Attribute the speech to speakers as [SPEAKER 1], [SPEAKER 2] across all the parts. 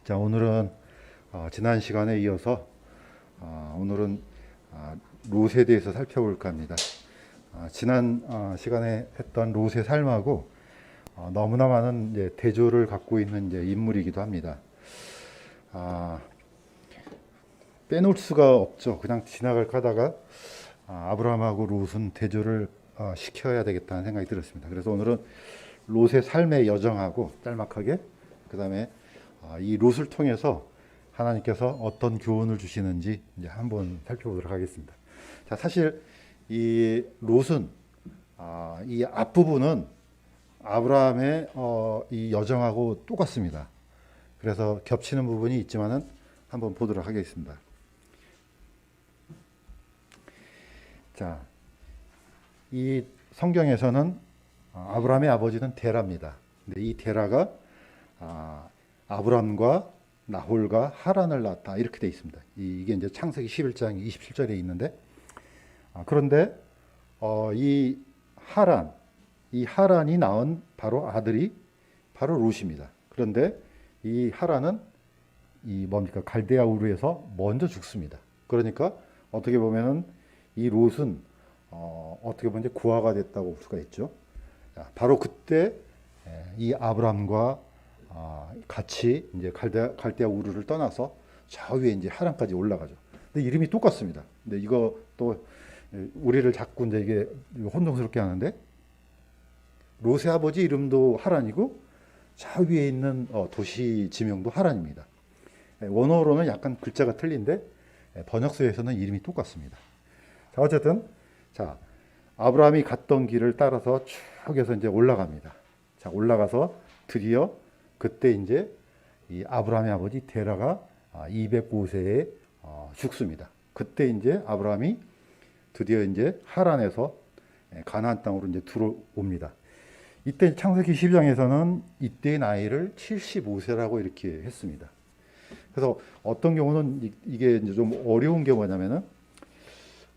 [SPEAKER 1] 자, 오늘은 지난 시간에 이어서 오늘은 롯에 대해서 살펴볼까 합니다. 지난 시간에 했던 롯의 삶하고 너무나 많은 이제 대조를 갖고 있는 이제 인물이기도 합니다. 빼놓을 수가 없죠. 그냥 지나갈까 하다가 아브라함하고 롯은 대조를 시켜야 되겠다는 생각이 들었습니다. 그래서 오늘은 롯의 삶의 여정하고 짤막하게 그 다음에 이 롯을 통해서 하나님께서 어떤 교훈을 주시는지 이제 한번 살펴보도록 하겠습니다. 자, 사실 이 롯은 이 앞부분은 아브라함의 이 여정하고 똑같습니다. 그래서 겹치는 부분이 있지만은 한번 보도록 하겠습니다. 자, 이 성경에서는 아브라함의 아버지는 데라입니다. 근데 이 데라가 아브람과 나홀과 하란을 낳았다 이렇게 되어 있습니다. 이게 이제 창세기 11장 27절에 있는데 그런데 이 하란이 낳은 바로 아들이 바로 롯입니다. 그런데 이 하란은 이 뭡니까 갈대아 우르에서 먼저 죽습니다. 그러니까 어떻게 보면은 이 롯은 어떻게 보면 이제 구하가 됐다고 볼 수가 있죠. 바로 그때 이 아브람과 같이 이제 갈대아 우르를 떠나서 저 위에 이제 하란까지 올라가죠. 근데 이름이 똑같습니다. 근데 이거 또 우리를 자꾸 이제 이게 혼동스럽게 하는데 롯의 아버지 이름도 하란이고 저 위에 있는 도시 지명도 하란입니다. 원어로는 약간 글자가 틀린데 번역서에서는 이름이 똑같습니다. 자, 어쨌든 자 아브라함이 갔던 길을 따라서 쭉 해서 이제 올라갑니다. 자, 올라가서 드디어 그때 이제 이 아브라함의 아버지 데라가 205세에 죽습니다. 그때 이제 아브라함이 드디어 이제 하란에서 가나안 땅으로 이제 들어옵니다. 이때 창세기 12장에서는 이때의 나이를 75세라고 이렇게 했습니다. 그래서 어떤 경우는 이게 이제 좀 어려운 게 뭐냐면은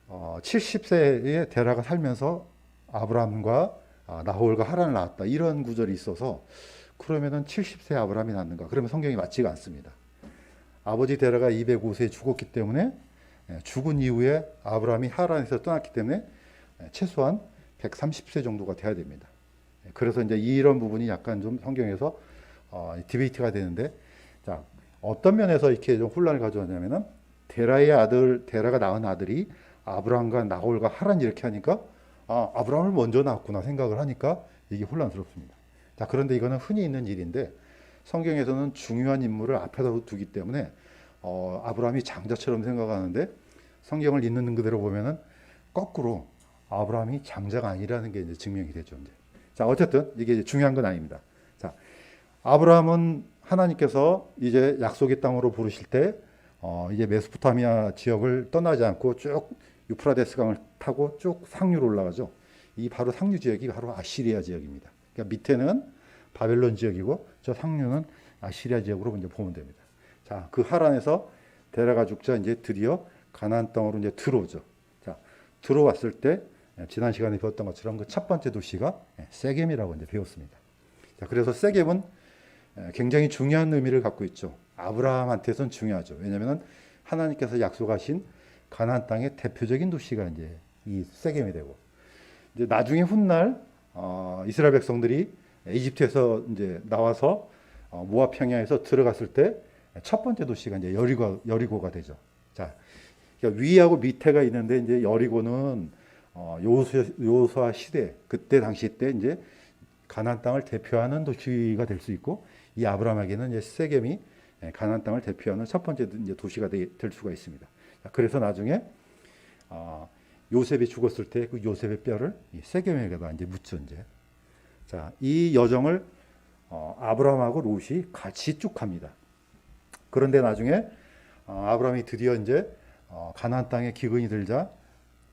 [SPEAKER 1] 70세에 데라가 살면서 아브라함과 나홀과 하란을 낳았다 이런 구절이 있어서 그러면은 70세 아브라함이 낳는가? 그러면 성경이 맞지가 않습니다. 아버지 데라가 205세에 죽었기 때문에 죽은 이후에 아브라함이 하란에서 떠났기 때문에 최소한 130세 정도가 돼야 됩니다. 그래서 이제 이런 부분이 약간 좀 성경에서 디베이트가 되는데, 자, 어떤 면에서 이렇게 좀 혼란을 가져왔냐면은 데라가 낳은 아들이 아브라함과 나홀과 하란 이렇게 하니까 아브라함을 먼저 낳았구나 생각을 하니까 이게 혼란스럽습니다. 자, 그런데 이거는 흔히 있는 일인데 성경에서는 중요한 인물을 앞에다 두기 때문에 아브라함이 장자처럼 생각하는데 성경을 있는 그대로 보면은 거꾸로 아브라함이 장자가 아니라는 게 이제 증명이 되죠. 이제. 자, 어쨌든 이게 이제 중요한 건 아닙니다. 자, 아브라함은 하나님께서 이제 약속의 땅으로 부르실 때 이제 메소포타미아 지역을 떠나지 않고 쭉 유프라데스 강을 타고 쭉 상류로 올라가죠. 이 바로 상류 지역이 바로 아시리아 지역입니다. 그러니까 밑에는 바벨론 지역이고 저 상류는 아시리아 지역으로 이제 보면 됩니다. 자, 그 하란에서 데라가 죽자 이제 드디어 가나안 땅으로 이제 들어오죠. 자, 들어왔을 때 지난 시간에 배웠던 것처럼 그 첫 번째 도시가 세겜이라고 이제 배웠습니다. 자, 그래서 세겜은 굉장히 중요한 의미를 갖고 있죠. 아브라함한테선 중요하죠. 왜냐하면 하나님께서 약속하신 가나안 땅의 대표적인 도시가 이제 이 세겜이 되고 이제 나중에 훗날 이스라엘 백성들이 이집트에서 이제 나와서 모압 평야에서 들어갔을 때 첫 번째 도시가 이제 여리고가 되죠. 자, 그러니까 위하고 밑에가 있는데 이제 여리고는 요수아 시대 그때 당시 때 이제 가나안 땅을 대표하는 도시가 될 수 있고 이 아브라함에게는 이제 세겜이 가나안 땅을 대표하는 첫 번째 이제 도시가 될 수가 있습니다. 자, 그래서 나중에 요셉이 죽었을 때 그 요셉의 뼈를 이 세겜에다가 이제 묻죠 이제. 자, 이 여정을 아브라함하고 롯이 같이 쭉 갑니다. 그런데 나중에 아브라함이 드디어 이제 가나안 땅에 기근이 들자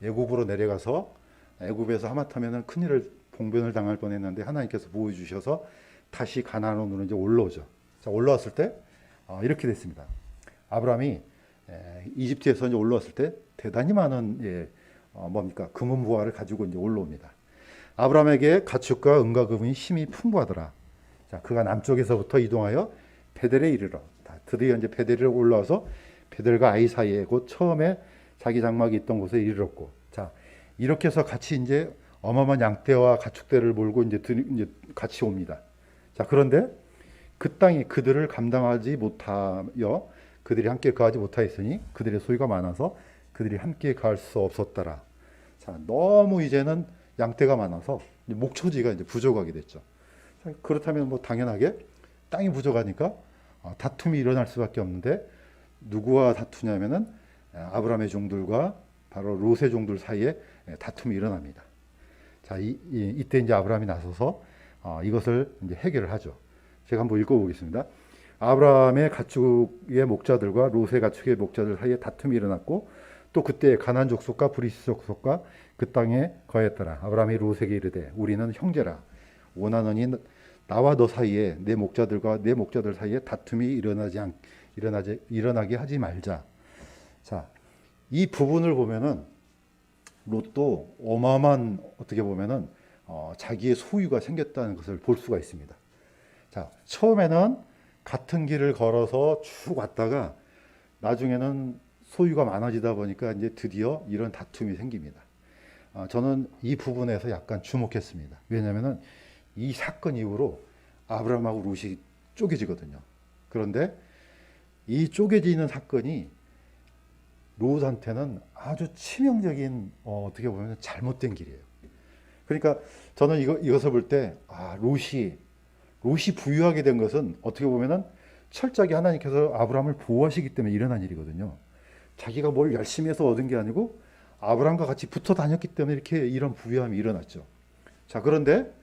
[SPEAKER 1] 애굽으로 내려가서 애굽에서 하마터면은 큰일을 봉변을 당할 뻔했는데 하나님께서 보호 주셔서 다시 가나안으로 이제 올라오죠. 자, 올라왔을 때 이렇게 됐습니다. 아브라함이 이집트에서 이제 올라왔을 때 대단히 많은 뭡니까 금은 부화를 가지고 이제 올라옵니다. 아브라함에게 가축과 은과 금이 힘이 풍부하더라. 자, 그가 남쪽에서부터 이동하여 베델에 이르러 드디어 이제 베델에 올라와서 베델과 아이 사이에 곧 처음에 자기 장막이 있던 곳에 이르렀고, 자 이렇게 해서 같이 이제 어마어마한 양떼와 가축대를 몰고 이제 같이 옵니다. 자 그런데 그 땅이 그들을 감당하지 못하여 그들이 함께 거하지 못하였으니 그들의 소유가 많아서 그들이 함께 거할 수 없었더라. 자 너무 이제는 양떼가 많아서 목초지가 이제 부족하게 됐죠. 자, 그렇다면 뭐 당연하게 땅이 부족하니까 다툼이 일어날 수밖에 없는데 누구와 다투냐면은 아브라함의 종들과 바로 롯의 종들 사이에 다툼이 일어납니다. 자, 이때 이제 아브라함이 나서서 이것을 이제 해결을 하죠. 제가 한번 읽어보겠습니다. 아브라함의 가축의 목자들과 롯의 가축의 목자들 사이에 다툼이 일어났고 또 그때 가나안 족속과 브리스 족속과 그 땅에 거했더라. 아브라함이 롯에게 이르되 우리는 형제라. 원하노니 나와 너 사이에 내 목자들과 내 목자들 사이에 다툼이 일어나게 하지 말자. 자, 이 부분을 보면은 롯도 어마어마한 어떻게 보면은 자기의 소유가 생겼다는 것을 볼 수가 있습니다. 자, 처음에는 같은 길을 걸어서 쭉 왔다가 나중에는 소유가 많아지다 보니까 이제 드디어 이런 다툼이 생깁니다. 저는 이 부분에서 약간 주목했습니다. 왜냐하면은 이 사건 이후로 아브라함하고 롯이 쪼개지거든요. 그런데 이 쪼개지는 사건이 롯한테는 아주 치명적인 어떻게 보면 잘못된 길이에요. 그러니까 저는 이것을 볼 때 롯이 부유하게 된 것은 어떻게 보면은 철저하게 하나님께서 아브라함을 보호하시기 때문에 일어난 일이거든요. 자기가 뭘 열심히 해서 얻은 게 아니고 아브라함과 같이 붙어 다녔기 때문에 이렇게 이런 부유함이 일어났죠. 자, 그런데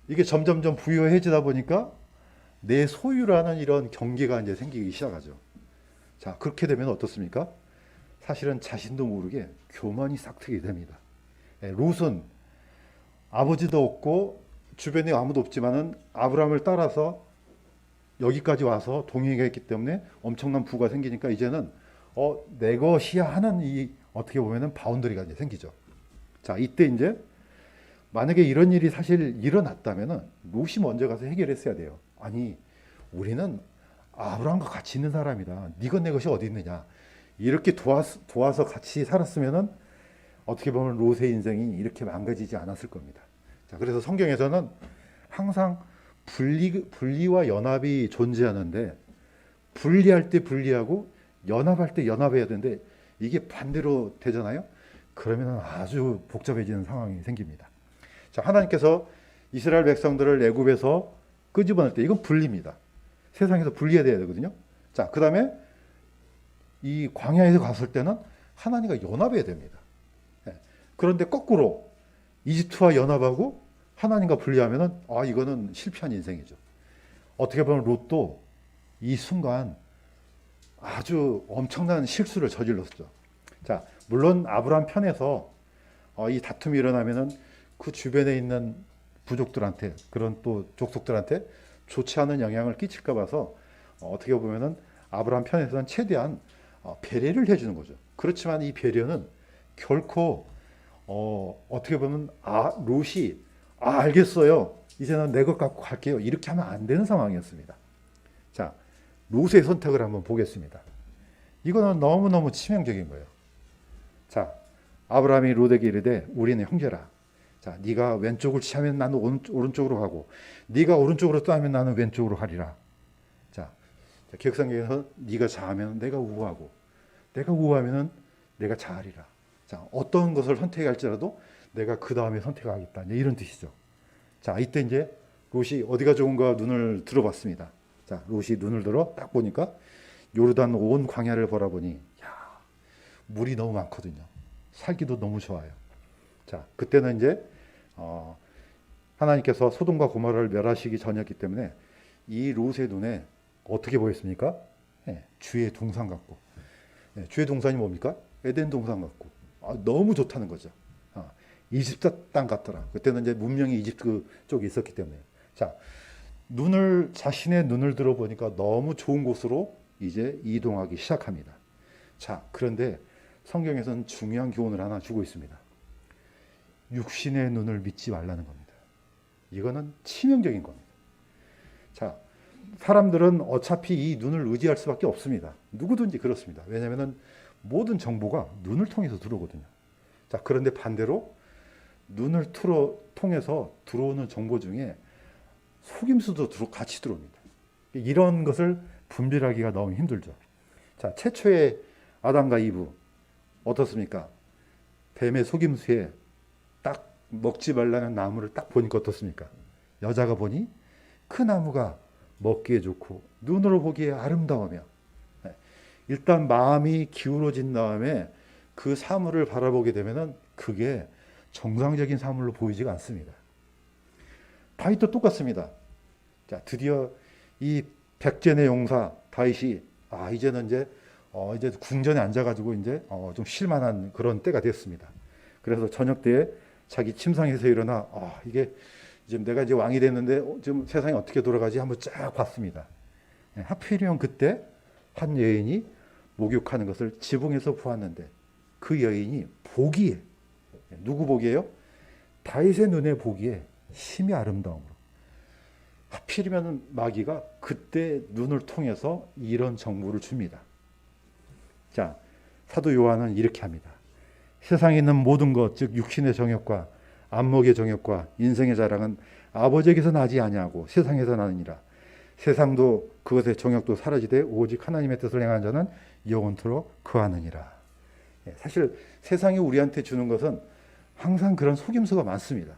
[SPEAKER 1] 이게 점점점 부유해지다 보니까 내 소유라는 이런 경계가 이제 생기기 시작하죠. 자, 그렇게 되면 어떻습니까? 사실은 자신도 모르게 교만이 싹트게 됩니다. 롯은 아버지도 없고 주변에 아무도 없지만은 아브라함을 따라서 여기까지 와서 동행하게 했기 때문에 엄청난 부가 생기니까 이제는 내 것이야 하는 이 어떻게 보면은 바운더리가 이제 생기죠. 자, 이때 이제 만약에 이런 일이 사실 일어났다면은 롯이 먼저 가서 해결했어야 돼요. 아니, 우리는 아브라함과 같이 있는 사람이다. 네가 내 것이 어디 있느냐. 이렇게 도와서 같이 살았으면은 어떻게 보면 롯의 인생이 이렇게 망가지지 않았을 겁니다. 자, 그래서 성경에서는 항상 분리와 연합이 존재하는데 분리할 때 분리하고 연합할 때 연합해야 되는데 이게 반대로 되잖아요. 그러면 아주 복잡해지는 상황이 생깁니다. 자, 하나님께서 이스라엘 백성들을 애굽에서 끄집어낼 때 이건 분리입니다. 세상에서 분리해야 되거든요. 자, 그 다음에 이 광야에서 갔을 때는 하나님과 연합해야 됩니다. 그런데 거꾸로 이집트와 연합하고 하나님과 분리하면은 이거는 실패한 인생이죠. 어떻게 보면 롯도 이 순간 아주 엄청난 실수를 저질렀죠. 자, 물론 아브라함 편에서 이 다툼이 일어나면은 그 주변에 있는 부족들한테 그런 또 족속들한테 좋지 않은 영향을 끼칠까 봐서 어떻게 보면은 아브라함 편에서는 최대한 배려를 해주는 거죠. 그렇지만 이 배려는 결코 어떻게 보면 롯이 알겠어요. 이제는 내 것 갖고 갈게요. 이렇게 하면 안 되는 상황이었습니다. 자, 롯의 선택을 한번 보겠습니다. 이거는 너무너무 치명적인 거예요. 자, 아브라함이 롯에게 이르되 우리는 형제라. 자, 네가 왼쪽을 취하면 나는 오른쪽으로 가고 네가 오른쪽으로 떠하면 나는 왼쪽으로 가리라. 자, 기억성경에서 네가 좌하면 내가 우하고 내가 우하면 내가 좌하리라. 자, 어떤 것을 선택할지라도 내가 그 다음에 선택하겠다. 이런 뜻이죠. 자, 이때 이제 롯이 어디가 좋은가 눈을 들어봤습니다. 자, 롯이 눈을 들어 딱 보니까 요르단 온 광야를 바라보니 물이 너무 많거든요. 살기도 너무 좋아요. 자, 그때는 이제 하나님께서 소돔과 고모라를 멸하시기 전이었기 때문에 이 롯의 눈에 어떻게 보였습니까? 주의 동산 같고, 주의 동산이 뭡니까? 에덴 동산 같고, 너무 좋다는 거죠. 이집트 땅 같더라. 그때는 이제 문명이 이집트 쪽에 있었기 때문에. 자, 자신의 눈을 들어보니까 너무 좋은 곳으로 이제 이동하기 시작합니다. 자, 그런데 성경에서는 중요한 교훈을 하나 주고 있습니다. 육신의 눈을 믿지 말라는 겁니다. 이거는 치명적인 겁니다. 자, 사람들은 어차피 이 눈을 의지할 수밖에 없습니다. 누구든지 그렇습니다. 왜냐하면 모든 정보가 눈을 통해서 들어오거든요. 자, 그런데 반대로 눈을 통해서 들어오는 정보 중에 속임수도 같이 들어옵니다. 이런 것을 분별하기가 너무 힘들죠. 자, 최초의 아담과 이브 어떻습니까? 뱀의 속임수에 딱 먹지 말라는 나무를 딱 보니까 어떻습니까? 여자가 보니 그 나무가 먹기에 좋고 눈으로 보기에 아름다우며, 일단 마음이 기울어진 다음에 그 사물을 바라보게 되면은 그게 정상적인 사물로 보이지가 않습니다. 다윗도 똑같습니다. 자, 드디어 이 백전의 용사 다윗이 이제는 이제 궁전에 앉아가지고 이제 좀 쉴만한 그런 때가 됐습니다. 그래서 저녁 때에 자기 침상에서 일어나 이게 지금 내가 이제 왕이 됐는데 지금 세상이 어떻게 돌아가지 한번 쫙 봤습니다. 하필이면 그때 한 여인이 목욕하는 것을 지붕에서 보았는데 그 여인이 보기에, 누구 보기에요? 다윗의 눈에 보기에 심히 아름다움으로. 하필이면 마귀가 그때 눈을 통해서 이런 정보를 줍니다. 자, 사도 요한은 이렇게 합니다. 세상에 있는 모든 것, 즉 육신의 정욕과 안목의 정욕과 인생의 자랑은 아버지에게서 나지 아니하고 세상에서 나느니라. 세상도 그것의 정욕도 사라지되 오직 하나님의 뜻을 행하는 자는 영원토록 거하느니라. 사실 세상이 우리한테 주는 것은 항상 그런 속임수가 많습니다.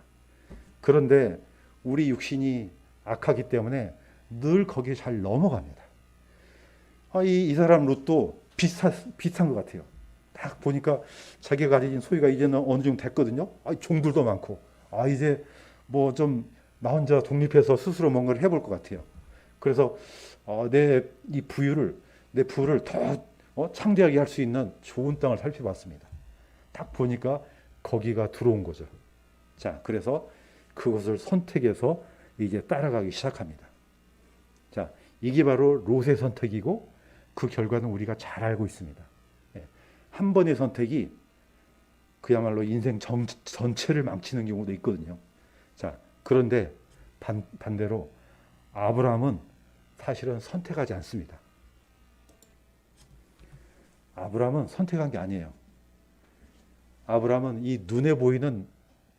[SPEAKER 1] 그런데 우리 육신이 악하기 때문에 늘 거기에 잘 넘어갑니다. 이 사람 롯도 비슷한 것 같아요. 딱 보니까 자기가 가진 소유가 이제는 어느 정도 됐거든요. 종들도 많고, 이제 뭐 좀 나 혼자 독립해서 스스로 뭔가를 해볼 것 같아요. 그래서 내 부를 더 창대하게 할 수 있는 좋은 땅을 살펴봤습니다. 딱 보니까 거기가 들어온 거죠. 자, 그래서 그것을 선택해서 이제 따라가기 시작합니다. 자, 이게 바로 롯의 선택이고 그 결과는 우리가 잘 알고 있습니다. 한 번의 선택이 그야말로 인생 전체를 망치는 경우도 있거든요. 자, 그런데 반대로 아브라함은 사실은 선택하지 않습니다. 아브라함은 선택한 게 아니에요. 아브라함은 이 눈에 보이는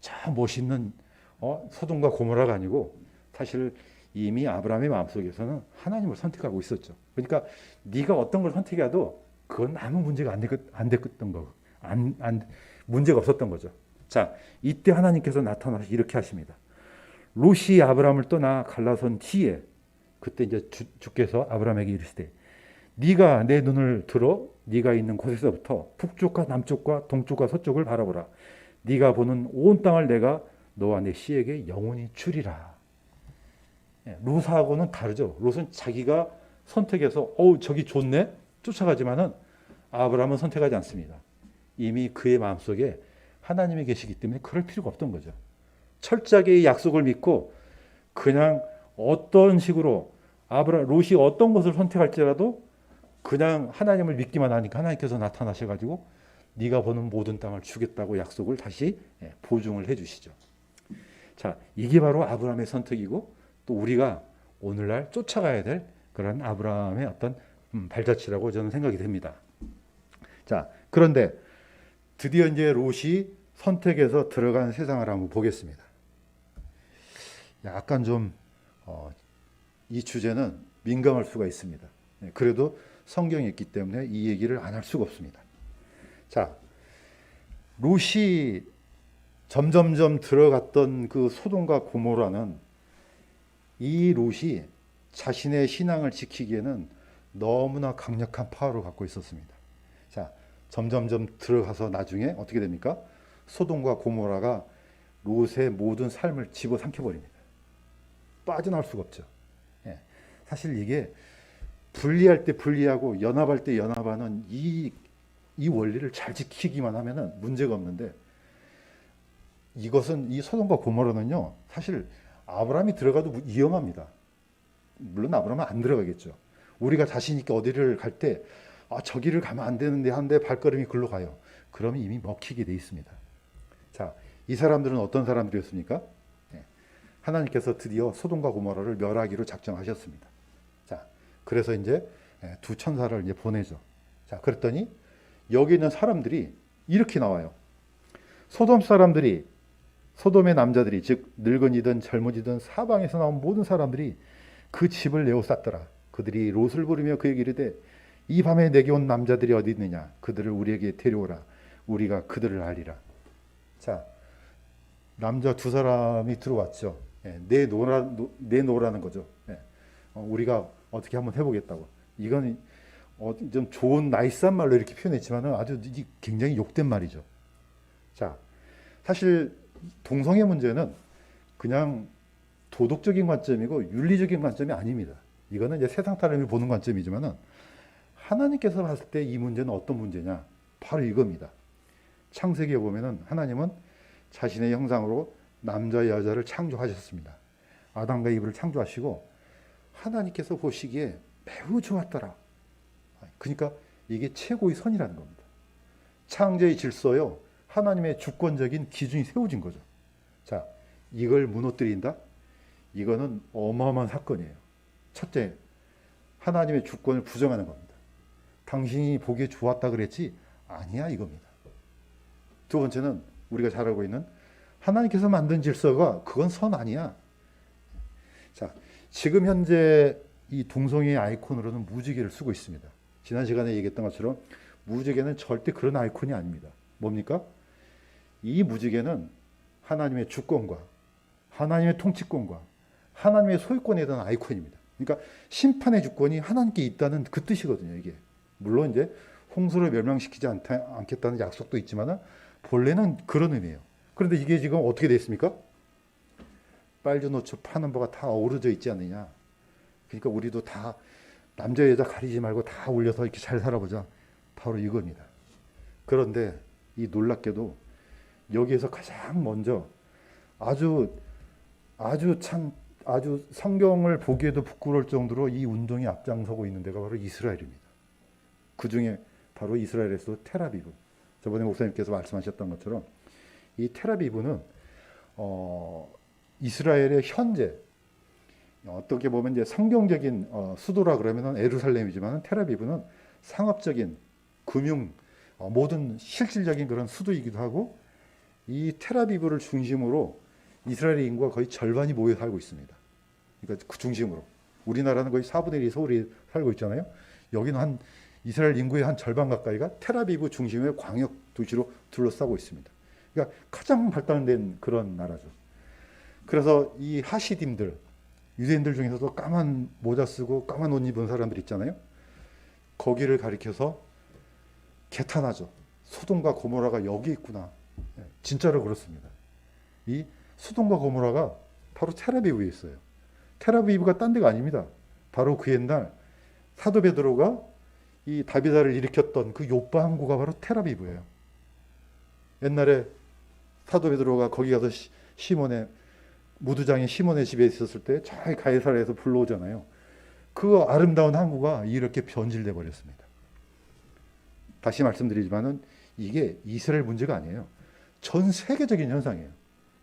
[SPEAKER 1] 참 멋있는 소돔과 고모라가 아니고 사실 이미 아브라함의 마음속에서는 하나님을 선택하고 있었죠. 그러니까 네가 어떤 걸 선택해도 그건 아무 문제가 안 됐던 거, 문제가 없었던 거죠. 자, 이때 하나님께서 나타나서 이렇게 하십니다. 롯이 아브라함을 떠나 갈라선 뒤에 그때 이제 주께서 아브라함에게 이르시되 네가 내 눈을 들어 네가 있는 곳에서부터 북쪽과 남쪽과 동쪽과 서쪽을 바라보라. 네가 보는 온 땅을 내가 너와 내 씨에게 영원히 주리라. 롯하고는 다르죠. 롯은 자기가 선택해서 저기 좋네 쫓아가지만은 아브라함은 선택하지 않습니다. 이미 그의 마음속에 하나님이 계시기 때문에 그럴 필요가 없던 거죠. 철저하게 이 약속을 믿고 그냥 어떤 식으로 롯이 어떤 것을 선택할지라도 그냥 하나님을 믿기만 하니까 하나님께서 나타나셔가지고 네가 보는 모든 땅을 주겠다고 약속을 다시 보증을 해주시죠. 자, 이게 바로 아브라함의 선택이고 또 우리가 오늘날 쫓아가야 될 그런 아브라함의 어떤 발자취라고 저는 생각이 됩니다. 자, 그런데 드디어 이제 롯이 선택해서 들어간 세상을 한번 보겠습니다. 약간 좀 이 주제는 민감할 수가 있습니다. 그래도 성경이 있기 때문에 이 얘기를 안 할 수가 없습니다. 자, 롯이 점점점 들어갔던 그 소돔과 고모라는 이 롯이 자신의 신앙을 지키기에는 너무나 강력한 파워를 갖고 있었습니다. 자, 점점점 들어가서 나중에 어떻게 됩니까? 소돔과 고모라가 롯의 모든 삶을 집어삼켜 버립니다. 빠져나올 수가 없죠. 사실 이게 분리할 때 분리하고 연합할 때 연합하는 이 원리를 잘 지키기만 하면은 문제가 없는데 이것은 이 소돔과 고모라는요 사실 아브라함이 들어가도 위험합니다. 물론 아브라함은 안 들어가겠죠. 우리가 자신 있게 어디를 갈 때 저기를 가면 안 되는데 한데 발걸음이 글로 가요. 그러면 이미 먹히게 돼 있습니다. 자, 이 사람들은 어떤 사람들이었습니까? 하나님께서 드디어 소돔과 고모라를 멸하기로 작정하셨습니다. 그래서 이제 두 천사를 이제 보내죠. 자, 그랬더니 여기 있는 사람들이 이렇게 나와요. 소돔 사람들이, 소돔의 남자들이, 즉 늙은이든 젊은이든 사방에서 나온 모든 사람들이 그 집을 에워쌌더라. 그들이 롯을 부르며 그에게 이르되 이 밤에 내게 온 남자들이 어디 있느냐? 그들을 우리에게 데려오라. 우리가 그들을 알리라. 자, 남자 두 사람이 들어왔죠. 내놓으라는 거죠. 우리가 어떻게 한번 해보겠다고. 이건 좀 좋은 나이스한 말로 이렇게 표현했지만 아주 굉장히 욕된 말이죠. 자, 사실 동성애 문제는 그냥 도덕적인 관점이고 윤리적인 관점이 아닙니다. 이거는 이제 세상 사람이 보는 관점이지만은 하나님께서 봤을 때 이 문제는 어떤 문제냐? 바로 이겁니다. 창세기에 보면은 하나님은 자신의 형상으로 남자 여자를 창조하셨습니다. 아담과 이브를 창조하시고 하나님께서 보시기에 매우 좋았더라. 그러니까 이게 최고의 선이라는 겁니다. 창조의 질서요. 하나님의 주권적인 기준이 세워진 거죠. 자, 이걸 무너뜨린다? 이거는 어마어마한 사건이에요. 첫째, 하나님의 주권을 부정하는 겁니다. 당신이 보기에 좋았다 그랬지? 아니야 이겁니다. 두 번째는 우리가 잘 알고 있는 하나님께서 만든 질서가 그건 선 아니야. 자, 지금 현재 이 동성애의 아이콘으로는 무지개를 쓰고 있습니다. 지난 시간에 얘기했던 것처럼 무지개는 절대 그런 아이콘이 아닙니다. 뭡니까? 이 무지개는 하나님의 주권과 하나님의 통치권과 하나님의 소유권에 대한 아이콘입니다. 그러니까 심판의 주권이 하나님께 있다는 그 뜻이거든요. 이게 물론 이제 홍수를 멸망시키지 않겠다는 약속도 있지만 본래는 그런 의미예요. 그런데 이게 지금 어떻게 됐습니까? 빨주노초 파는 바가 다 어우러져 있지 않느냐. 그러니까 우리도 다 남자 여자 가리지 말고 다 올려서 이렇게 잘 살아보자. 바로 이겁니다. 그런데 이 놀랍게도 여기에서 가장 먼저 아주 성경을 보기에도 부끄러울 정도로 이 운동에 앞장서고 있는 데가 바로 이스라엘입니다. 그 중에 바로 이스라엘에서 테라비브. 저번에 목사님께서 말씀하셨던 것처럼 이 테라비브는 이스라엘의 현재 어떻게 보면 이제 성경적인 수도라 그러면은 예루살렘이지만 테라비브는 상업적인 금융 모든 실질적인 그런 수도이기도 하고 이 테라비브를 중심으로 이스라엘 인구가 거의 절반이 모여 살고 있습니다. 그러니까 그 중심으로 우리나라는 거의 4분의 1이 서울이 살고 있잖아요. 여기는 한 이스라엘 인구의 한 절반 가까이가 테라비브 중심의 광역 도시로 둘러싸고 있습니다. 그러니까 가장 발달된 그런 나라죠. 그래서 이 하시딤들, 유대인들 중에서도 까만 모자 쓰고 까만 옷 입은 사람들 있잖아요. 거기를 가리켜서 개탄하죠. 소돔과 고모라가 여기 있구나. 진짜로 그렇습니다. 이 소돔과 고모라가 바로 테라비브에 있어요. 테라비브가 딴 데가 아닙니다. 바로 그 옛날 사도 베드로가 이 다비다를 일으켰던 그 요파 항구가 바로 테라비브예요. 옛날에 사도 베드로가 거기 가서 시몬의 무두장인 시몬의 집에 있었을 때 잘 가이사랴에서 불러오잖아요. 그 아름다운 항구가 이렇게 변질돼 버렸습니다. 다시 말씀드리지만은 이게 이스라엘 문제가 아니에요. 전 세계적인 현상이에요.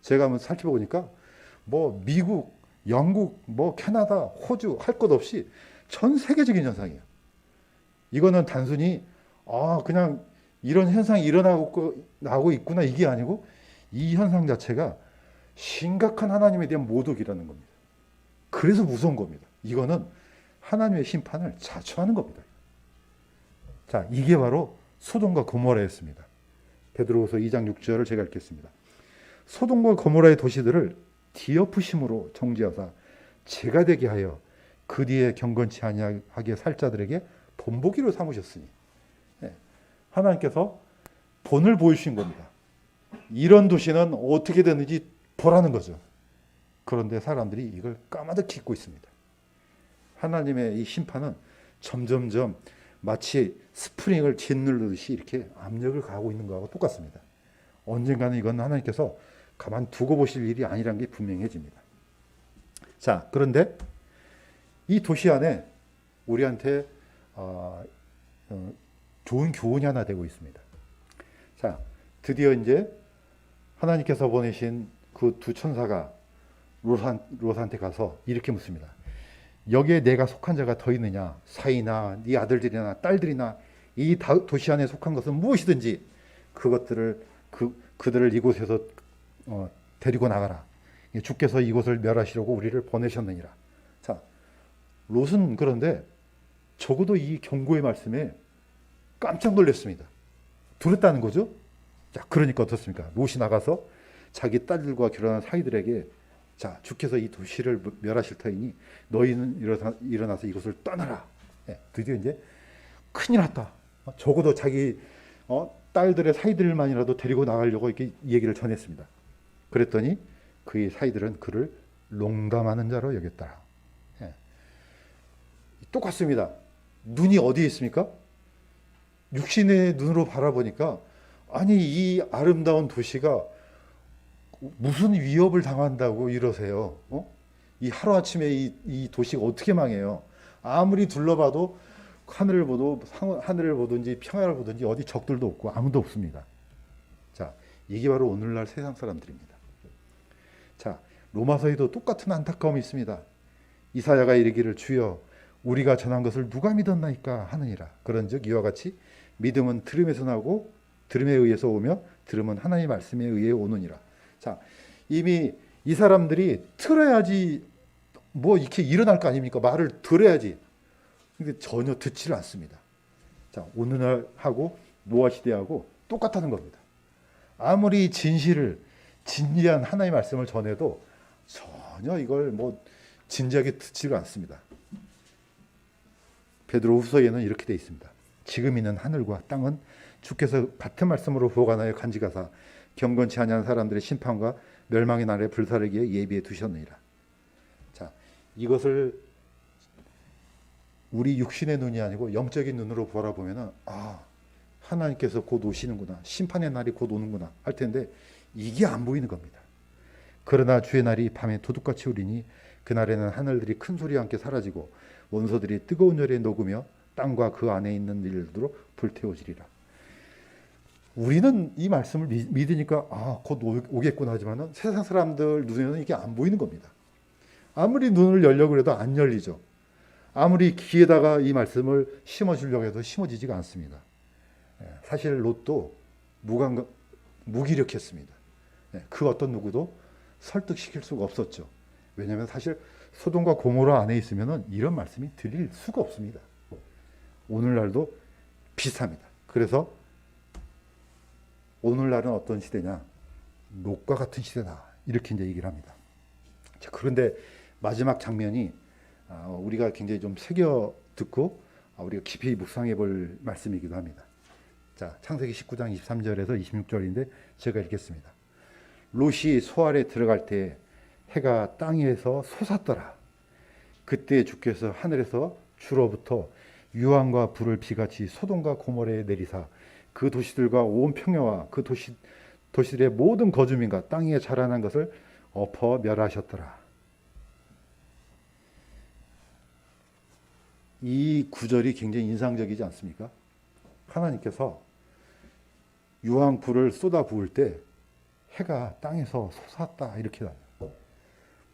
[SPEAKER 1] 제가 한번 살펴보니까 뭐 미국, 영국, 뭐 캐나다, 호주 할 것 없이 전 세계적인 현상이에요. 이거는 단순히 그냥 이런 현상이 일어나고 있구나 이게 아니고 이 현상 자체가 심각한 하나님에 대한 모독이라는 겁니다. 그래서 무서운 겁니다. 이거는 하나님의 심판을 자초하는 겁니다. 자, 이게 바로 소돔과 고모라였습니다. 베드로후서 2장 6절을 제가 읽겠습니다. 소돔과 고모라의 도시들을 뒤엎으심으로 정죄하사 죄가 되게 하여 그 뒤에 경건치 아니하게 살 자들에게 본보기로 삼으셨으니 하나님께서 본을 보여주신 겁니다. 이런 도시는 어떻게 되는지 보라는 거죠. 그런데 사람들이 이걸 까마득히 잊고 있습니다. 하나님의 이 심판은 점점점 마치 스프링을 짓누르듯이 이렇게 압력을 가하고 있는 거하고 똑같습니다. 언젠가는 이건 하나님께서 가만 두고 보실 일이 아니라는 게 분명해집니다. 자, 그런데 이 도시 안에 우리한테 좋은 교훈이 하나 되고 있습니다. 자, 드디어 이제 하나님께서 보내신 그 두 천사가 롯한테 가서 이렇게 묻습니다. 여기에 내가 속한 자가 더 있느냐? 사이나 네 아들들이나 딸들이나 이 도시 안에 속한 것은 무엇이든지 그것들을 그들을 이곳에서 데리고 나가라. 주께서 이곳을 멸하시려고 우리를 보내셨느니라. 자, 롯은 그런데 적어도 이 경고의 말씀에 깜짝 놀랐습니다. 들었다는 거죠. 자, 그러니까 어떻습니까? 롯이 나가서 자기 딸들과 결혼한 사이들에게 자, 주께서 이 도시를 멸하실 터이니 너희는 일어나서 이곳을 떠나라. 네, 드디어 이제 큰일 났다. 적어도 자기 딸들의 사이들만이라도 데리고 나가려고 이렇게 얘기를 전했습니다. 그랬더니 그의 사이들은 그를 농담하는 자로 여겼다. 예. 똑같습니다. 눈이 어디에 있습니까? 육신의 눈으로 바라보니까 아니 이 아름다운 도시가 무슨 위협을 당한다고 이러세요. 이 하루아침에 이 도시가 어떻게 망해요? 아무리 둘러봐도 하늘을 보든지 평야를 보든지 어디 적들도 없고 아무도 없습니다. 자, 이게 바로 오늘날 세상 사람들입니다. 자, 로마서에도 똑같은 안타까움이 있습니다. 이사야가 이르기를 주여 우리가 전한 것을 누가 믿었나이까 하느니라. 그런즉 이와 같이 믿음은 들음에서 나고 들음에 의해서 오며 들음은 하나님의 말씀에 의해 오느니라. 자, 이미 이 사람들이 들어야지 뭐 이렇게 일어날 거 아닙니까? 말을 들어야지. 근데 전혀 듣지를 않습니다. 자, 오늘날하고 노아 시대하고 똑같다는 겁니다. 아무리 진지한 하나님의 말씀을 전해도 전혀 이걸 뭐 진지하게 듣지를 않습니다. 베드로후서에는 이렇게 되어 있습니다. 지금 있는 하늘과 땅은 주께서 같은 말씀으로 보관하여 간직하사 경건치 아니한 사람들의 심판과 멸망의 날에 불사르기에 예비해 두셨느니라. 자, 이것을 우리 육신의 눈이 아니고 영적인 눈으로 바라보면은 하나님께서 곧 오시는구나, 심판의 날이 곧 오는구나 할 텐데 이게 안 보이는 겁니다. 그러나 주의 날이 밤에 도둑같이 오리니 그날에는 하늘들이 큰 소리와 함께 사라지고 원소들이 뜨거운 열에 녹으며 땅과 그 안에 있는 일들로 불태워지리라. 우리는 이 말씀을 믿으니까 곧 오겠구나 하지만 세상 사람들 눈에는 이게 안 보이는 겁니다. 아무리 눈을 열려고 해도 안 열리죠. 아무리 귀에다가 이 말씀을 심어주려고 해도 심어지지가 않습니다. 사실 롯도 무기력했습니다. 그 어떤 누구도 설득시킬 수가 없었죠. 왜냐하면 사실 소돔과 고모라 안에 있으면 이런 말씀이 들릴 수가 없습니다. 오늘날도 비슷합니다. 그래서 오늘날은 어떤 시대냐? 롯과 같은 시대다. 이렇게 이제 얘기를 합니다. 자, 그런데 마지막 장면이 우리가 굉장히 좀 새겨 듣고 우리가 깊이 묵상해 볼 말씀이기도 합니다. 자, 창세기 19장 23절에서 26절인데 제가 읽겠습니다. 롯이 소알에 들어갈 때 해가 땅 위에서 솟았더라. 그때 주께서 하늘에서 주로부터 유황과 불을 비같이 소돔과 고모라에 내리사 그 도시들과 온 평야와 그 도시들의 모든 거주민과 땅 위에 자라난 것을 엎어 멸하셨더라. 이 구절이 굉장히 인상적이지 않습니까? 하나님께서 유황 불을 쏟아 부을 때 해가 땅에서 솟았다 이렇게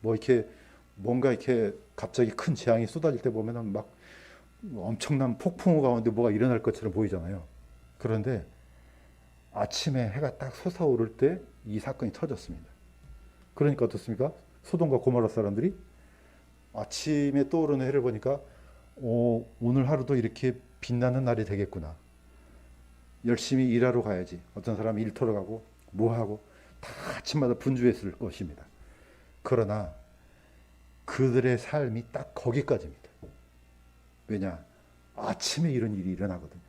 [SPEAKER 1] 뭐 이렇게 뭔가 이렇게 갑자기 큰 재앙이 쏟아질 때 보면은 막 엄청난 폭풍우 가운데 뭐가 일어날 것처럼 보이잖아요. 그런데 아침에 해가 딱 솟아오를 때 이 사건이 터졌습니다. 그러니까 어떻습니까? 소돔과 고모라 사람들이 아침에 떠오르는 해를 보니까 오늘 하루도 이렇게 빛나는 날이 되겠구나. 열심히 일하러 가야지. 어떤 사람이 일터로 가고 뭐하고 다 아침마다 분주했을 것입니다. 그러나 그들의 삶이 딱 거기까지입니다. 왜냐? 아침에 이런 일이 일어나거든요.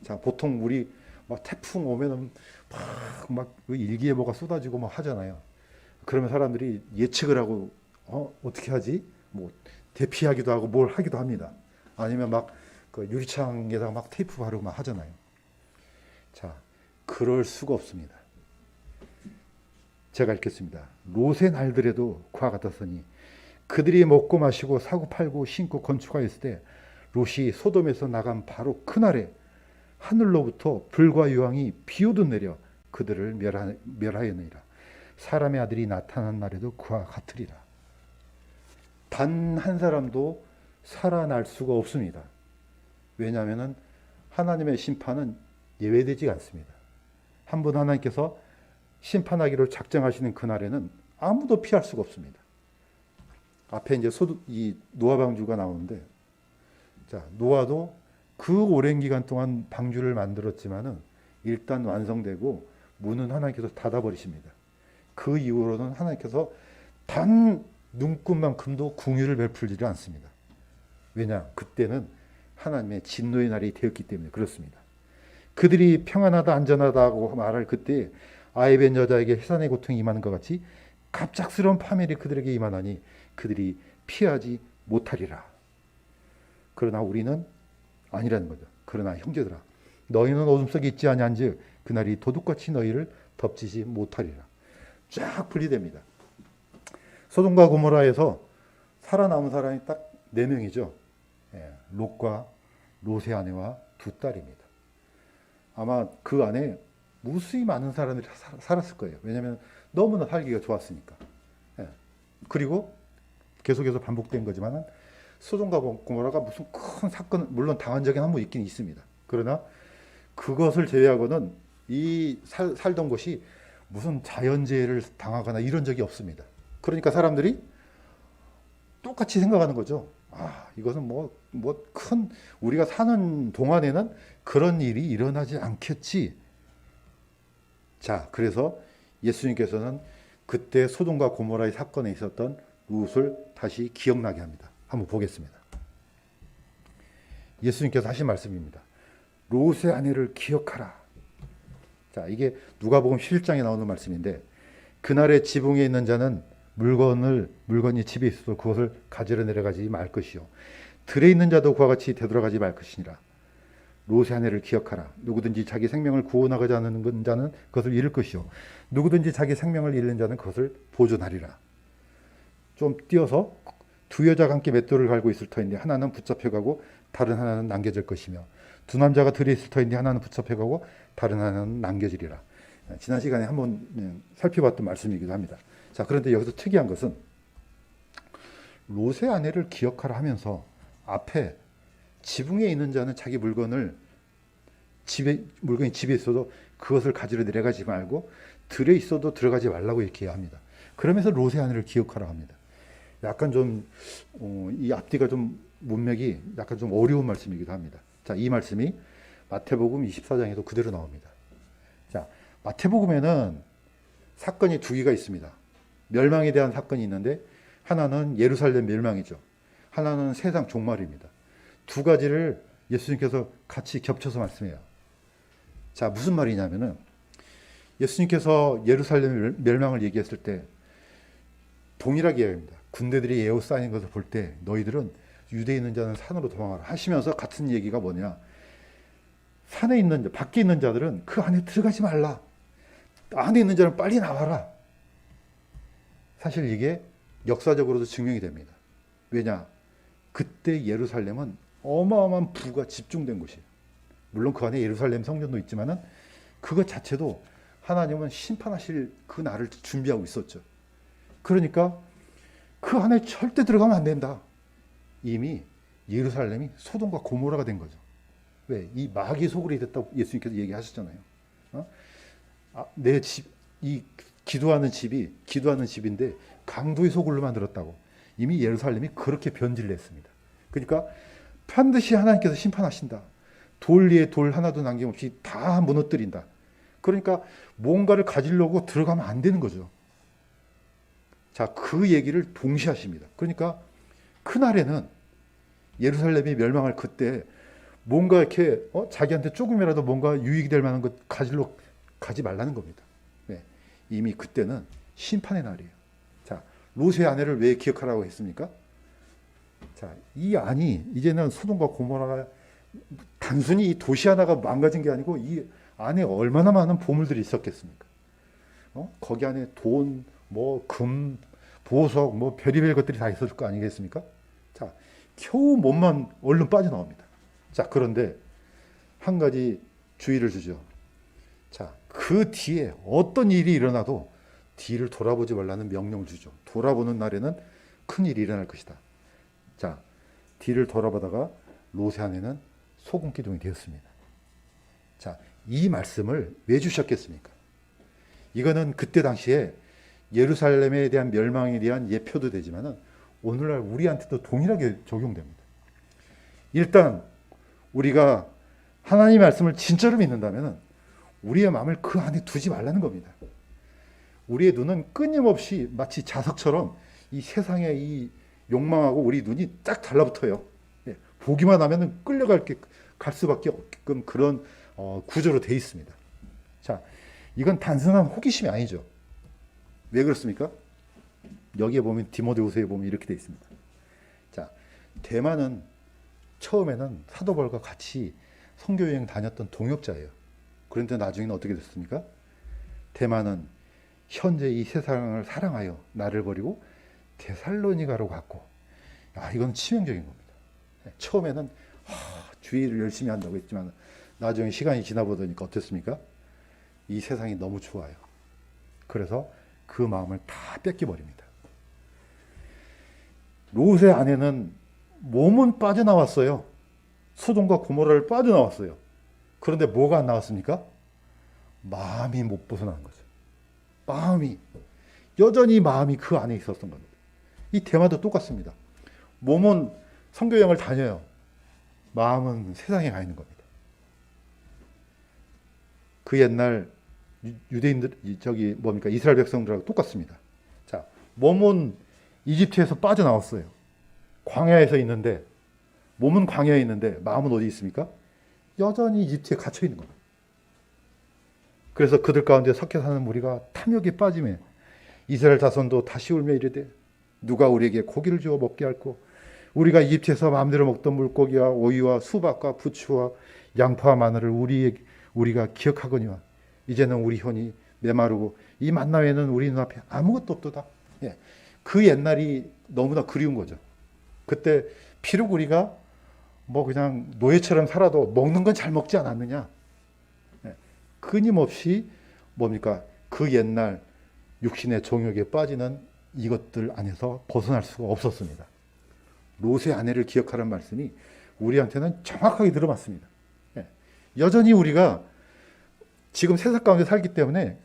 [SPEAKER 1] 자, 보통 우리 막 태풍 오면은 막 일기예보가 쏟아지고 막 하잖아요. 그러면 사람들이 예측을 하고 어떻게 하지? 뭐 대피하기도 하고 뭘 하기도 합니다. 아니면 막 그 유리창에다가 막 테이프 바르고 막 하잖아요. 자, 그럴 수가 없습니다. 제가 읽겠습니다. 롯의 날들에도 그와 같았으니 그들이 먹고 마시고 사고 팔고 신고 건축하였을 때 롯이 소돔에서 나간 바로 그날에 하늘로부터 불과 유황이 비오듯 내려 그들을 멸하였느니라. 사람의 아들이 나타난 날에도 그와 같으리라. 단 한 사람도 살아날 수가 없습니다. 왜냐하면 하나님의 심판은 예외되지 않습니다. 한 번 하나님께서 심판하기로 작정하시는 그날에는 아무도 피할 수가 없습니다. 앞에 이제 이 노아 방주가 나오는데, 자, 노아도 그 오랜 기간 동안 방주를 만들었지만은 일단 완성되고 문은 하나님께서 닫아버리십니다. 그 이후로는 하나님께서 단 눈금만큼도 궁유를 베풀지 않습니다. 왜냐? 그때는 하나님의 진노의 날이 되었기 때문에 그렇습니다. 그들이 평안하다 안전하다고 말할 그때 아이 뵌 여자에게 해산의 고통이 임하는 것 같이 갑작스러운 파멸이 그들에게 임하나니 그들이 피하지 못하리라. 그러나 우리는 아니라는 거죠. 그러나 형제들아, 너희는 어둠 속에 있지 아니한즉 그날이 도둑같이 너희를 덮치지 못하리라. 쫙 분리됩니다. 소돔과 고모라에서 살아남은 사람이 딱 4명이죠. 롯과 롯의 아내와 2딸입니다. 아마 그 안에 무수히 많은 사람들이 살았을 거예요. 왜냐하면 너무나 살기가 좋았으니까. 그리고 계속해서 반복된 거지만 소돔과 고모라가 무슨 큰 사건, 물론 당한 적이 한번 있긴 있습니다. 그러나 그것을 제외하고는 이 살던 곳이 무슨 자연재해를 당하거나 이런 적이 없습니다. 그러니까 사람들이 똑같이 생각하는 거죠. 아, 이것은 큰, 우리가 사는 동안에는 그런 일이 일어나지 않겠지. 자, 그래서 예수님께서는 그때 소돔과 고모라의 사건에 있었던 롯을 다시 기억나게 합니다. 한번 보겠습니다. 예수님께서 하신 말씀입니다. 롯의 아내를 기억하라. 자, 이게 누가복음 11장에 나오는 말씀인데, 그날의 지붕에 있는 자는 물건이 집에 있어도 그것을 가지러 내려가지 말 것이요, 들에 있는 자도 그와 같이 되돌아가지 말 것이니라. 롯의 아내를 기억하라. 누구든지 자기 생명을 구원하고자 하는 자는 그것을 잃을 것이요, 누구든지 자기 생명을 잃는 자는 그것을 보존하리라. 좀 띄어서, 2여자가 함께 맷돌을 갈고 있을 터인데 하나는 붙잡혀가고 다른 하나는 남겨질 것이며, 2남자가 들에 있을 터인데 하나는 붙잡혀가고 다른 하나는 남겨지리라. 지난 시간에 한번 살펴봤던 말씀이기도 합니다. 자, 그런데 여기서 특이한 것은 롯의 아내를 기억하라 하면서 앞에 지붕에 있는 자는 자기 물건이 집에 있어도 그것을 가지러 내려가지 말고 들에 있어도 들어가지 말라고 이렇게 합니다. 그러면서 롯의 아내를 기억하라 합니다. 약간 좀 이 앞뒤가 좀 문맥이 약간 좀 어려운 말씀이기도 합니다. 자, 이 말씀이 마태복음 24장에도 그대로 나옵니다. 자, 마태복음에는 사건이 2개가 있습니다. 멸망에 대한 사건이 있는데 하나는 예루살렘 멸망이죠. 하나는 세상 종말입니다. 2가지를 예수님께서 같이 겹쳐서 말씀해요. 자, 무슨 말이냐면은 예수님께서 예루살렘 멸망을 얘기했을 때 동일하게 얘기합니다. 군대들이 에워싸이는 것을 볼 때 너희들은 유대에 있는 자는 산으로 도망하라 하시면서 같은 얘기가 뭐냐, 산에 있는 자, 밖에 있는 자들은 그 안에 들어가지 말라, 안에 있는 자는 빨리 나와라. 사실 이게 역사적으로도 증명이 됩니다. 왜냐, 그때 예루살렘은 어마어마한 부가 집중된 곳이에요. 물론 그 안에 예루살렘 성전도 있지만은 그것 자체도 하나님은 심판하실 그 날을 준비하고 있었죠. 그러니까 그 안에 절대 들어가면 안 된다. 이미 예루살렘이 소돔과 고모라가 된 거죠. 왜? 이 마귀 소굴이 됐다고 예수님께서 얘기하셨잖아요. 내 집, 이 기도하는 집인데 강도의 소굴로 만들었다고. 이미 예루살렘이 그렇게 변질을 했습니다. 그러니까 반드시 하나님께서 심판하신다. 돌 위에 돌 하나도 남김없이 다 무너뜨린다. 그러니까 뭔가를 가지려고 들어가면 안 되는 거죠. 자, 그 얘기를 동시에 하십니다. 그러니까 그날에는 예루살렘이 멸망할 그때 뭔가 이렇게 자기한테 조금이라도 뭔가 유익이 될 만한 것 가지러 가지 말라는 겁니다. 네. 이미 그때는 심판의 날이에요. 자, 롯의 아내를 왜 기억하라고 했습니까? 자, 이 안이 이제는 소돔과 고모라가 단순히 이 도시 하나가 망가진 게 아니고 이 안에 얼마나 많은 보물들이 있었겠습니까? 거기 안에 돈, 금, 보석, 별의별 것들이 다 있었을 거 아니겠습니까? 자, 겨우 몸만 얼른 빠져나옵니다. 자, 그런데 한 가지 주의를 주죠. 자, 그 뒤에 어떤 일이 일어나도 뒤를 돌아보지 말라는 명령을 주죠. 돌아보는 날에는 큰일이 일어날 것이다. 자, 뒤를 돌아보다가 롯의 아내는 소금 기둥이 되었습니다. 자, 이 말씀을 왜 주셨겠습니까? 이거는 그때 당시에 예루살렘에 대한 멸망에 대한 예표도 되지만은 오늘날 우리한테도 동일하게 적용됩니다. 일단 우리가 하나님의 말씀을 진짜로 믿는다면은 우리의 마음을 그 안에 두지 말라는 겁니다. 우리의 눈은 끊임없이 마치 자석처럼 이 세상에 이 욕망하고 우리 눈이 딱 달라붙어요. 예, 보기만 하면은 갈 수밖에 없게끔 그런 구조로 돼 있습니다. 자, 이건 단순한 호기심이 아니죠. 왜 그렇습니까? 여기에 보면 디모데후서에 보면 이렇게 돼 있습니다. 자, 대만은 처음에는 사도 바울과 같이 선교 여행 다녔던 동역자예요. 그런데 나중에는 어떻게 됐습니까? 대만은 현재 이 세상을 사랑하여 나를 버리고 데살로니가로 갔고, 이건 치명적인 겁니다. 처음에는 주의를 열심히 한다고 했지만 나중에 시간이 지나보니까 어땠습니까? 이 세상이 너무 좋아요. 그래서 그 마음을 다 뺏겨버립니다. 롯의 아내는 몸은 빠져나왔어요. 소돔과 고모라를 빠져나왔어요. 그런데 뭐가 안 나왔습니까? 마음이 못 벗어나는 거죠. 여전히 마음이 그 안에 있었던 겁니다. 이 대마도 똑같습니다. 몸은 선교여행을 다녀요. 마음은 세상에 가 있는 겁니다. 그 옛날 유대인들, 이스라엘 백성들하고 똑같습니다. 자, 몸은 이집트에서 빠져나왔어요. 광야에서 있는데, 몸은 광야에 있는데, 마음은 어디 있습니까? 여전히 이집트에 갇혀 있는 겁니다. 그래서 그들 가운데 섞여 사는 무리가 탐욕에 빠지며 이스라엘 자손도 다시 울며 이르되 누가 우리에게 고기를 주어 먹게 할꼬? 우리가 이집트에서 마음대로 먹던 물고기와 오이와 수박과 부추와 양파와 마늘을 우리가 기억하거니와 이제는 우리 혀이 메마르고 이 만나에는 우리 눈앞에 아무것도 없도다. 예. 그 옛날이 너무나 그리운 거죠. 그때 비록 우리가 그냥 노예처럼 살아도 먹는 건 잘 먹지 않았느냐. 예. 끊임없이 그 옛날 육신의 정욕에 빠지는 이것들 안에서 벗어날 수가 없었습니다. 롯의 아내를 기억하라는 말씀이 우리한테는 정확하게 들어맞습니다. 예. 여전히 우리가 지금 세상 가운데 살기 때문에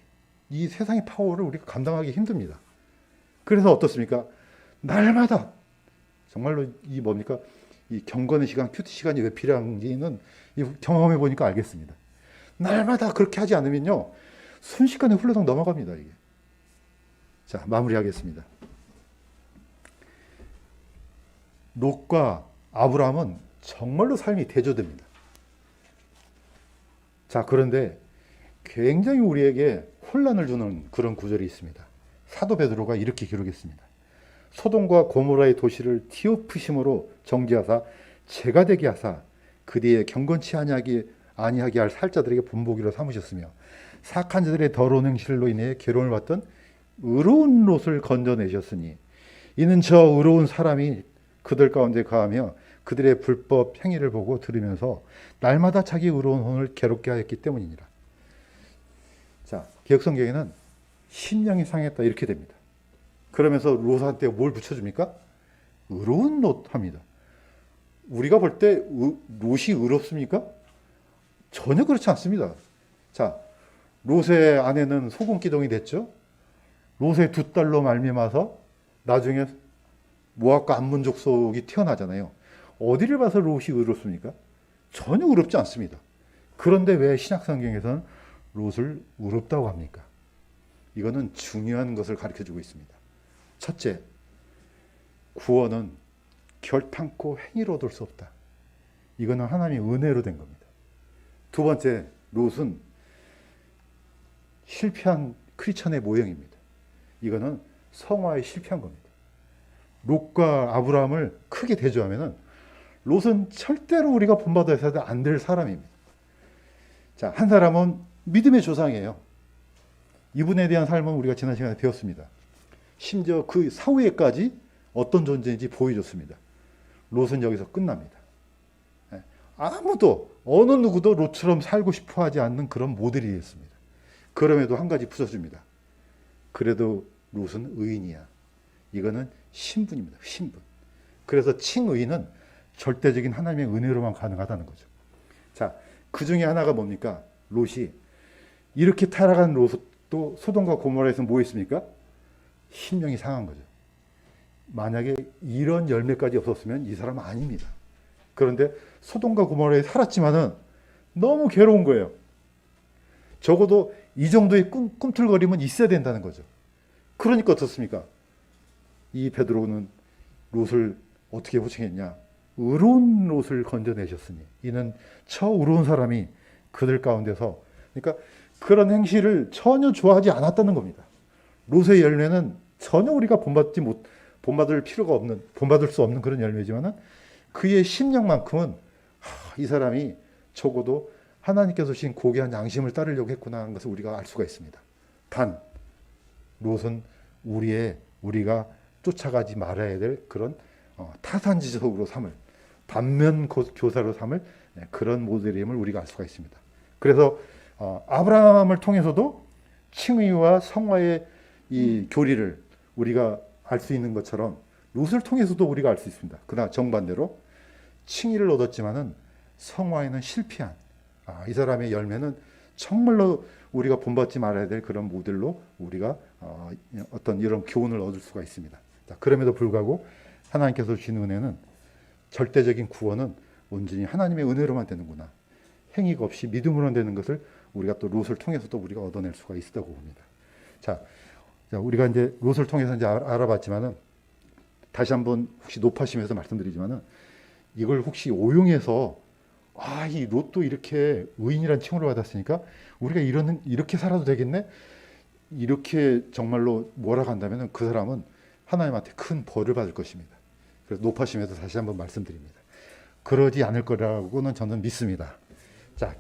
[SPEAKER 1] 이 세상의 파워를 우리가 감당하기 힘듭니다. 그래서 어떻습니까? 날마다 정말로 이 경건의 시간, 큐티 시간이 왜 필요한지는 경험해 보니까 알겠습니다. 날마다 그렇게 하지 않으면요, 순식간에 훌러덩 넘어갑니다, 이게. 자, 마무리하겠습니다. 롯과 아브라함은 정말로 삶이 대조됩니다. 자, 그런데 굉장히 우리에게 혼란을 주는 그런 구절이 있습니다. 사도 베드로가 이렇게 기록했습니다. 소돔과 고모라의 도시를 티오프심으로 정죄하사 죄가 되게 하사 그 뒤에 경건치 아니하게 할 살자들에게 본보기로 삼으셨으며 사악한 자들의 더러운 행실로 인해 괴로움을 받던 의로운 롯을 건져내셨으니 이는 저 의로운 사람이 그들 가운데 거하며 그들의 불법 행위를 보고 들으면서 날마다 자기 의로운 혼을 괴롭게 하였기 때문이니라. 자, 개혁성경에는 심령이 상했다 이렇게 됩니다. 그러면서 롯한테 뭘 붙여줍니까? 의로운 롯 합니다. 우리가 볼 때 롯이 의롭습니까? 전혀 그렇지 않습니다. 자, 롯의 아내는 소금 기둥이 됐죠. 롯의 두 딸로 말미암아서 나중에 모압과 암몬 족속이 태어나잖아요. 어디를 봐서 롯이 의롭습니까? 전혀 의롭지 않습니다. 그런데 왜 신약성경에서는 롯을 의롭다고 합니까? 이거는 중요한 것을 가르쳐주고 있습니다. 첫째, 구원은 결탄코 행위로 얻을 수 없다. 이거는 하나님의 은혜로 된 겁니다. 두 번째, 롯은 실패한 크리스천의 모형입니다. 이거는 성화에 실패한 겁니다. 롯과 아브라함을 크게 대조하면은 롯은 절대로 우리가 본받아야 안 될 사람입니다. 자, 한 사람은 믿음의 조상이에요. 이분에 대한 삶은 우리가 지난 시간에 배웠습니다. 심지어 그 사후에까지 어떤 존재인지 보여줬습니다. 롯은 여기서 끝납니다. 아무도 어느 누구도 롯처럼 살고 싶어 하지 않는 그런 모델이 됐습니다. 그럼에도 한 가지 붙여줍니다. 그래도 롯은 의인이야. 이거는 신분입니다. 신분. 그래서 칭의는 절대적인 하나님의 은혜로만 가능하다는 거죠. 자, 그 중에 하나가 뭡니까? 롯이 이렇게 타락한 롯도 소돔과 고모라에서 뭐 했습니까? 심령이 상한 거죠. 만약에 이런 열매까지 없었으면 이 사람은 아닙니다. 그런데 소돔과 고모라에 살았지만은 너무 괴로운 거예요. 적어도 이 정도의 꿈틀거림은 있어야 된다는 거죠. 그러니까 어떻습니까? 이 베드로는 롯을 어떻게 호칭했냐? 의로운 롯을 건져내셨으니 이는 의로운 사람이 그들 가운데서, 그러니까 그런 행실을 전혀 좋아하지 않았다는 겁니다. 롯의 열매는 전혀 우리가 본받을 필요가 없는, 본받을 수 없는 그런 열매지만은 그의 심령만큼은 이 사람이 적어도 하나님께서 주신 고귀한 양심을 따르려고 했구나 하는 것을 우리가 알 수가 있습니다. 단 롯은 우리가 쫓아가지 말아야 될 그런 타산지석으로 삼을, 반면 교사로 삼을 그런 모델임을 우리가 알 수가 있습니다. 그래서 아브라함을 통해서도 칭의와 성화의 이 교리를 우리가 알 수 있는 것처럼 롯을 통해서도 우리가 알 수 있습니다. 그러나 정반대로 칭의를 얻었지만은 성화에는 실패한 이 사람의 열매는 정말로 우리가 본받지 말아야 될 그런 모델로 우리가 어떤 이런 교훈을 얻을 수가 있습니다. 자, 그럼에도 불구하고 하나님께서 주신 은혜는, 절대적인 구원은 온전히 하나님의 은혜로만 되는구나, 행위가 없이 믿음으로만 되는 것을 우리가 또 롯을 통해서도 우리가 얻어낼 수가 있다고 봅니다. 자, 우리가 이제 롯을 통해서 이제 알아봤지만은 다시 한번 혹시 높아심에서 말씀드리지만은 이걸 혹시 오용해서 이 롯도 이렇게 의인이란 칭호를 받았으니까 우리가 이렇게 살아도 되겠네? 이렇게 정말로 몰아간다면 그 사람은 하나님한테 큰 벌을 받을 것입니다. 그래서 높아심에서 다시 한번 말씀드립니다. 그러지 않을 거라고는 저는 믿습니다. 자,